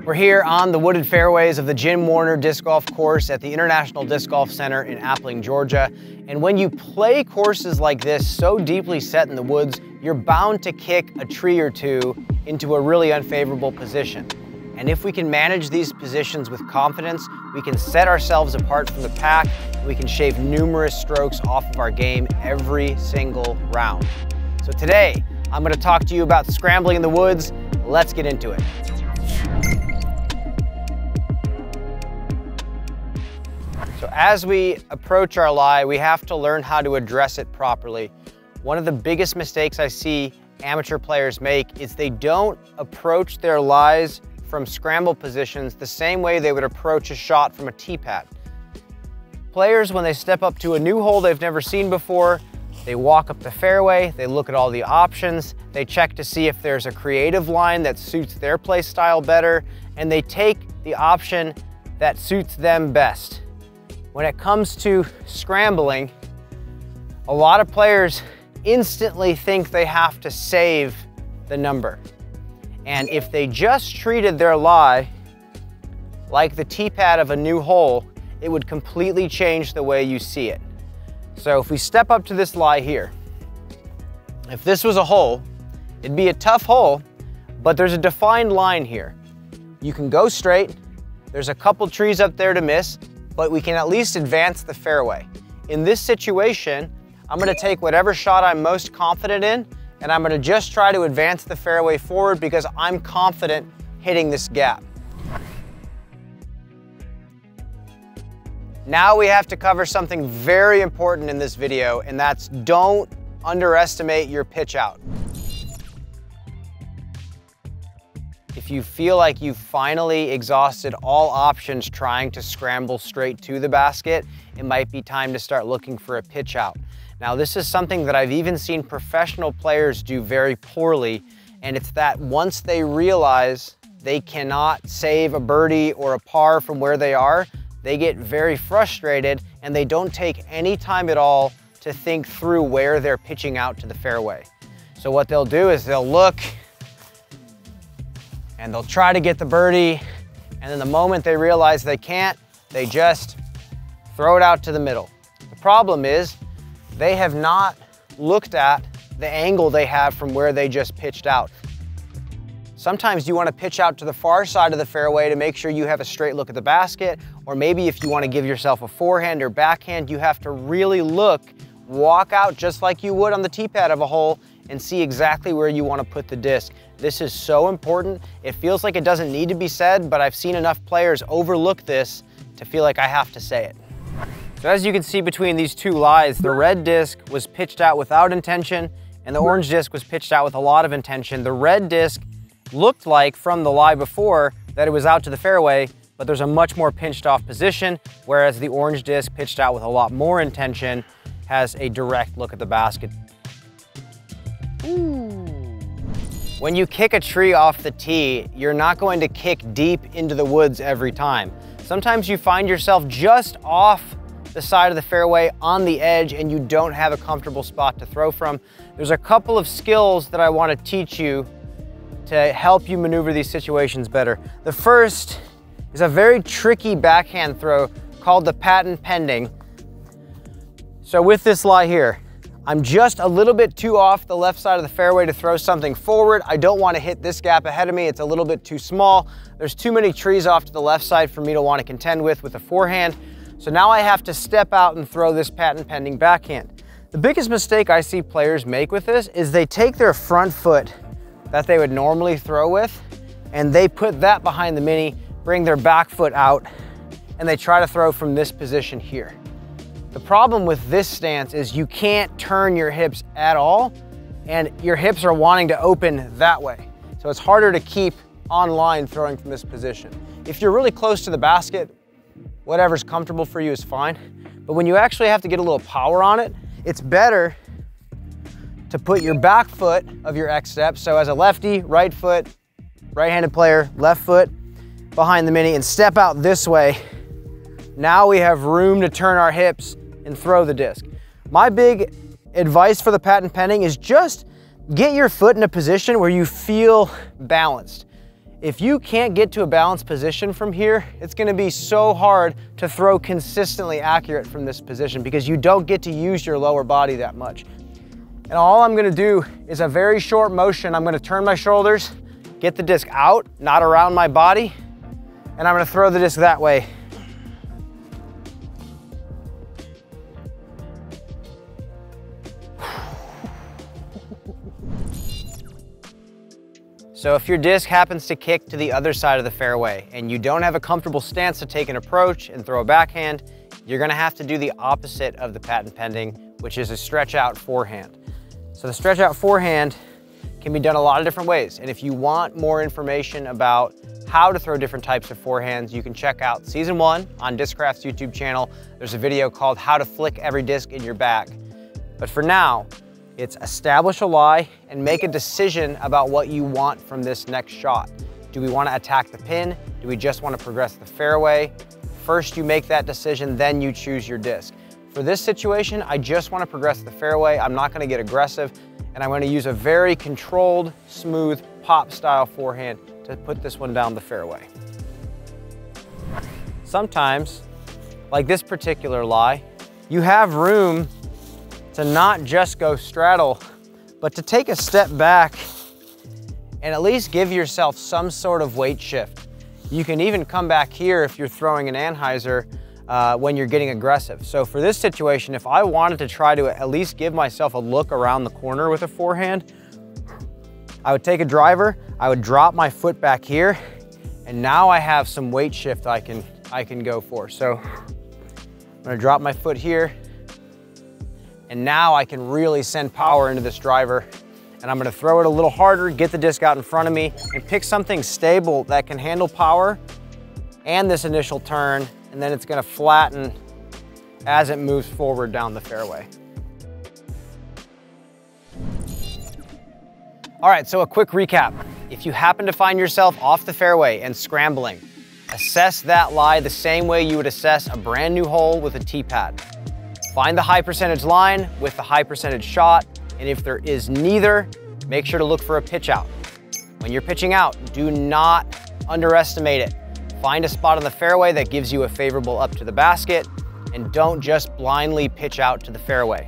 We're here on the wooded fairways of the Jim Warner Disc Golf Course at the International Disc Golf Center in Appling, Georgia. And when you play courses like this, so deeply set in the woods, you're bound to kick a tree or two into a really unfavorable position. And if we can manage these positions with confidence, we can set ourselves apart from the pack, and we can shave numerous strokes off of our game every single round. So today, I'm going to talk to you about scrambling in the woods. Let's get into it. So as we approach our lie, we have to learn how to address it properly. One of the biggest mistakes I see amateur players make is they don't approach their lies from scramble positions the same way they would approach a shot from a tee pad. Players, when they step up to a new hole they've never seen before, they walk up the fairway, they look at all the options, they check to see if there's a creative line that suits their play style better, and they take the option that suits them best. When it comes to scrambling, a lot of players instantly think they have to save the number. And if they just treated their lie like the tee pad of a new hole, it would completely change the way you see it. So if we step up to this lie here, if this was a hole, it'd be a tough hole, but there's a defined line here. You can go straight, there's a couple trees up there to miss, but we can at least advance the fairway. In this situation, I'm gonna take whatever shot I'm most confident in, and I'm gonna just try to advance the fairway forward because I'm confident hitting this gap. Now we have to cover something very important in this video, and that's don't underestimate your pitch out. If you feel like you've finally exhausted all options trying to scramble straight to the basket, it might be time to start looking for a pitch out. Now, this is something that I've even seen professional players do very poorly, and it's that once they realize they cannot save a birdie or a par from where they are, they get very frustrated and they don't take any time at all to think through where they're pitching out to the fairway. So what they'll do is they'll look and they'll try to get the birdie, and then the moment they realize they can't, they just throw it out to the middle. The problem is they have not looked at the angle they have from where they just pitched out. Sometimes you want to pitch out to the far side of the fairway to make sure you have a straight look at the basket, or maybe if you want to give yourself a forehand or backhand, you have to really look, walk out just like you would on the tee pad of a hole, and see exactly where you want to put the disc. This is so important. It feels like it doesn't need to be said, but I've seen enough players overlook this to feel like I have to say it. So as you can see between these two lies, the red disc was pitched out without intention, and the orange disc was pitched out with a lot of intention. The red disc looked like from the lie before that it was out to the fairway, but there's a much more pinched off position, whereas the orange disc pitched out with a lot more intention has a direct look at the basket. When you kick a tree off the tee, you're not going to kick deep into the woods every time. Sometimes you find yourself just off the side of the fairway on the edge and you don't have a comfortable spot to throw from. There's a couple of skills that I want to teach you to help you maneuver these situations better. The first is a very tricky backhand throw called the patent pending. So with this lie here, I'm just a little bit too off the left side of the fairway to throw something forward. I don't want to hit this gap ahead of me. It's a little bit too small. There's too many trees off to the left side for me to want to contend with a forehand. So now I have to step out and throw this patent pending backhand. The biggest mistake I see players make with this is they take their front foot that they would normally throw with and they put that behind the mini, bring their back foot out, and they try to throw from this position here. The problem with this stance is you can't turn your hips at all, and your hips are wanting to open that way. So it's harder to keep on line throwing from this position. If you're really close to the basket, whatever's comfortable for you is fine. But when you actually have to get a little power on it, it's better to put your back foot of your X step. So as a lefty, right foot, right-handed player, left foot behind the mini and step out this way. Now we have room to turn our hips and throw the disc. My big advice for the patent pending is just get your foot in a position where you feel balanced. If you can't get to a balanced position from here, it's gonna be so hard to throw consistently accurate from this position because you don't get to use your lower body that much. And all I'm gonna do is a very short motion. I'm gonna turn my shoulders, get the disc out, not around my body, and I'm gonna throw the disc that way. So if your disc happens to kick to the other side of the fairway and you don't have a comfortable stance to take an approach and throw a backhand, you're gonna have to do the opposite of the patent pending, which is a stretch out forehand. So the stretch out forehand can be done a lot of different ways. And if you want more information about how to throw different types of forehands, you can check out season 1 on Discraft's YouTube channel. There's a video called How to Flick Every Disc in Your Bag. But for now, it's establish a lie and make a decision about what you want from this next shot. Do we want to attack the pin? Do we just want to progress the fairway? First you make that decision, then you choose your disc. For this situation, I just want to progress the fairway. I'm not going to get aggressive, and I'm going to use a very controlled, smooth, pop style forehand to put this one down the fairway. Sometimes, like this particular lie, you have room to not just go straddle, but to take a step back and at least give yourself some sort of weight shift. You can even come back here if you're throwing an anhyzer when you're getting aggressive. So for this situation, if I wanted to try to at least give myself a look around the corner with a forehand, I would take a driver, I would drop my foot back here, and now I have some weight shift I can go for. So I'm gonna drop my foot here, and now I can really send power into this driver. And I'm gonna throw it a little harder, get the disc out in front of me, and pick something stable that can handle power and this initial turn, and then it's gonna flatten as it moves forward down the fairway. All right, so a quick recap. If you happen to find yourself off the fairway and scrambling, assess that lie the same way you would assess a brand new hole with a tee pad. Find the high percentage line with the high percentage shot, and if there is neither, make sure to look for a pitch out. When you're pitching out, do not underestimate it. Find a spot on the fairway that gives you a favorable up to the basket, and don't just blindly pitch out to the fairway.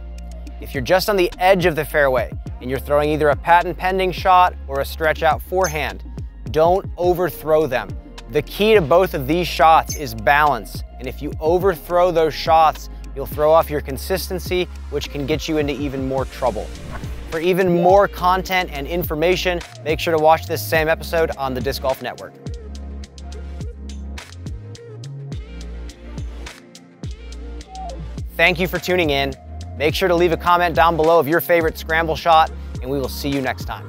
If you're just on the edge of the fairway and you're throwing either a patent pending shot or a stretch out forehand, don't overthrow them. The key to both of these shots is balance, and if you overthrow those shots, you'll throw off your consistency, which can get you into even more trouble. For even more content and information, make sure to watch this same episode on the Disc Golf Network. Thank you for tuning in. Make sure to leave a comment down below of your favorite scramble shot, and we will see you next time.